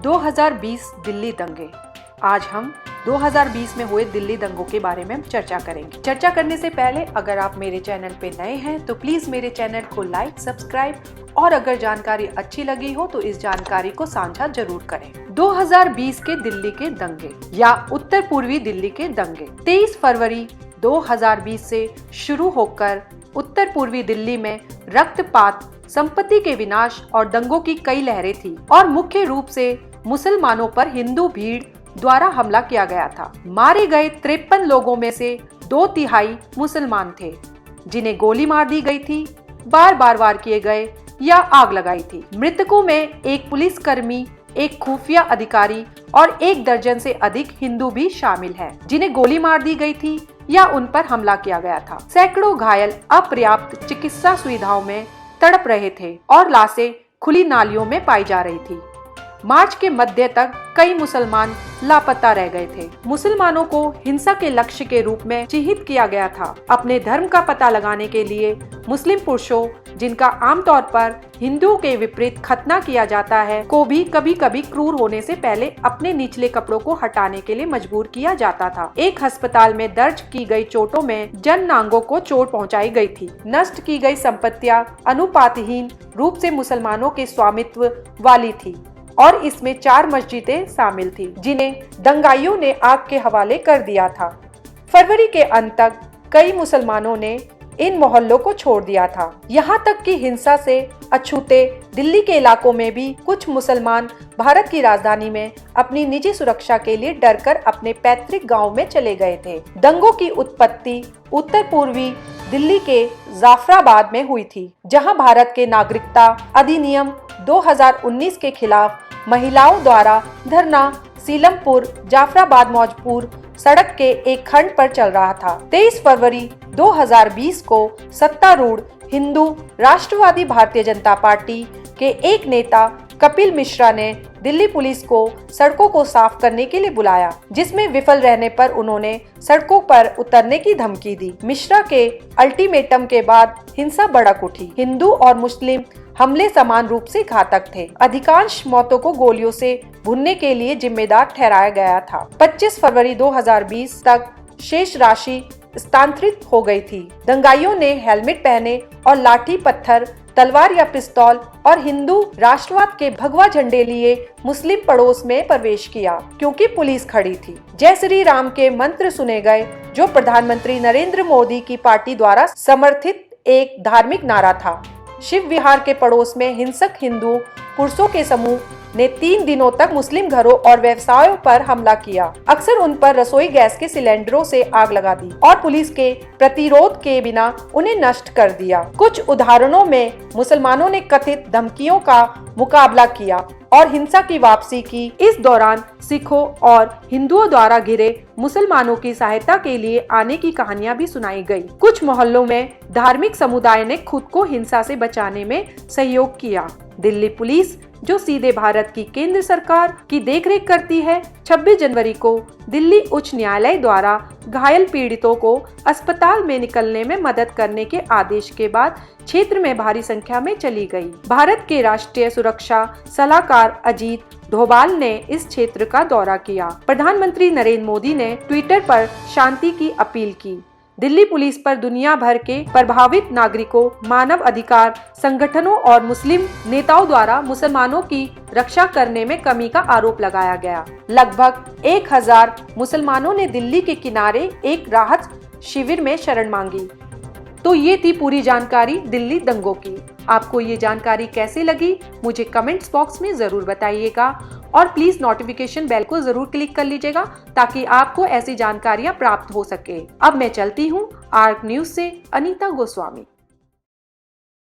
2020 दिल्ली दंगे। आज हम 2020 में हुए दिल्ली दंगों के बारे में चर्चा करेंगे। चर्चा करने से पहले अगर आप मेरे चैनल पे नए हैं तो प्लीज मेरे चैनल को लाइक, सब्सक्राइब और अगर जानकारी अच्छी लगी हो तो इस जानकारी को साझा जरूर करें। 2020 के दिल्ली के दंगे या उत्तर पूर्वी दिल्ली के दंगे 23 फरवरी 2020 से शुरू होकर उत्तर पूर्वी दिल्ली में रक्तपात, संपत्ति के विनाश और दंगों की कई लहरें थी और मुख्य रूप से मुसलमानों पर हिंदू भीड़ द्वारा हमला किया गया था। मारे गए 53 लोगों में से 2/3 मुसलमान थे जिन्हें गोली मार दी गई थी, बार बार वार किए गए या आग लगाई थी। मृतकों में एक पुलिसकर्मी, एक खुफिया अधिकारी और 1 दर्जन से अधिक हिंदू भी शामिल हैं, जिन्हें गोली मार दी गई थी या उन पर हमला किया गया था। सैकड़ों घायल अपर्याप्त चिकित्सा सुविधाओं में तड़प रहे थे और लाशें खुली नालियों में पाई जा रही थी। मार्च के मध्य तक कई मुसलमान लापता रह गए थे। मुसलमानों को हिंसा के लक्ष्य के रूप में चिन्हित किया गया था। अपने धर्म का पता लगाने के लिए मुस्लिम पुरुषों, जिनका आमतौर पर हिंदुओं के विपरीत खतना किया जाता है, को भी कभी कभी क्रूर होने से पहले अपने निचले कपड़ों को हटाने के लिए मजबूर किया जाता था। एक अस्पताल में दर्ज की गई चोटों में जननांगों को चोट पहुंचाई गई थी। नष्ट की गई संपत्तियां अनुपातहीन रूप से मुसलमानों के स्वामित्व वाली थी और इसमें 4 मस्जिदें शामिल थी, जिन्हें दंगाइयों ने आग के हवाले कर दिया था। फरवरी के अंत तक कई मुसलमानों ने इन मोहल्लों को छोड़ दिया था। यहाँ तक कि हिंसा से अछूते दिल्ली के इलाकों में भी कुछ मुसलमान भारत की राजधानी में अपनी निजी सुरक्षा के लिए डरकर अपने पैतृक गांव में चले गए थे। दंगों की उत्पत्ति उत्तर पूर्वी दिल्ली के जाफराबाद में हुई थी, जहां भारत के नागरिकता अधिनियम 2019 के खिलाफ महिलाओं द्वारा धरना सीलमपुर जाफराबाद मौजपुर सड़क के एक खंड पर चल रहा था। 23 फरवरी 2020 को सत्तारूढ़ हिंदू राष्ट्रवादी भारतीय जनता पार्टी के एक नेता कपिल मिश्रा ने दिल्ली पुलिस को सड़कों को साफ करने के लिए बुलाया, जिसमें विफल रहने पर उन्होंने सड़कों पर उतरने की धमकी दी। मिश्रा के अल्टीमेटम के बाद हिंसा भड़क उठी। हिंदू और मुस्लिम हमले समान रूप से घातक थे। अधिकांश मौतों को गोलियों से भुनने के लिए जिम्मेदार ठहराया गया था। 25 फरवरी 2020 तक शेष राशि स्थानांतरित हो गई थी। दंगाइयों ने हेलमेट पहने और लाठी, पत्थर, तलवार या पिस्तौल और हिंदू राष्ट्रवाद के भगवा झंडे लिए मुस्लिम पड़ोस में प्रवेश किया, क्योंकि पुलिस खड़ी थी। जय श्री राम के मंत्र सुने गए, जो प्रधानमंत्री नरेंद्र मोदी की पार्टी द्वारा समर्थित एक धार्मिक नारा था। शिव विहार के पड़ोस में हिंसक हिंदू पुरुषों के समूह ने 3 दिनों तक मुस्लिम घरों और व्यवसायों पर हमला किया। अक्सर उन पर रसोई गैस के सिलेंडरों से आग लगा दी और पुलिस के प्रतिरोध के बिना उन्हें नष्ट कर दिया। कुछ उदाहरणों में मुसलमानों ने कथित धमकियों का मुकाबला किया और हिंसा की वापसी की। इस दौरान सिखों और हिंदुओं द्वारा घिरे मुसलमानों की सहायता के लिए आने की कहानियां भी सुनाई गई। कुछ मोहल्लों में धार्मिक समुदाय ने खुद को हिंसा से बचाने में सहयोग किया। दिल्ली पुलिस, जो सीधे भारत की केंद्र सरकार की देखरेख करती है, 26 जनवरी को दिल्ली उच्च न्यायालय द्वारा घायल पीड़ितों को अस्पताल में निकलने में मदद करने के आदेश के बाद क्षेत्र में भारी संख्या में चली गई। भारत के राष्ट्रीय सुरक्षा सलाहकार अजीत डोभाल ने इस क्षेत्र का दौरा किया। प्रधानमंत्री नरेंद्र मोदी ने ट्विटर पर शांति की अपील की। दिल्ली पुलिस पर दुनिया भर के प्रभावित नागरिकों, मानव अधिकार संगठनों और मुस्लिम नेताओं द्वारा मुसलमानों की रक्षा करने में कमी का आरोप लगाया गया। लगभग 1000 मुसलमानों ने दिल्ली के किनारे एक राहत शिविर में शरण मांगी। तो ये थी पूरी जानकारी दिल्ली दंगों की। आपको ये जानकारी कैसी लगी मुझे कमेंट्स बॉक्स में जरूर बताइएगा और प्लीज नोटिफिकेशन बेल को जरूर क्लिक कर लीजिएगा ताकि आपको ऐसी जानकारियां प्राप्त हो सके। अब मैं चलती हूँ आर्क न्यूज से अनीता गोस्वामी।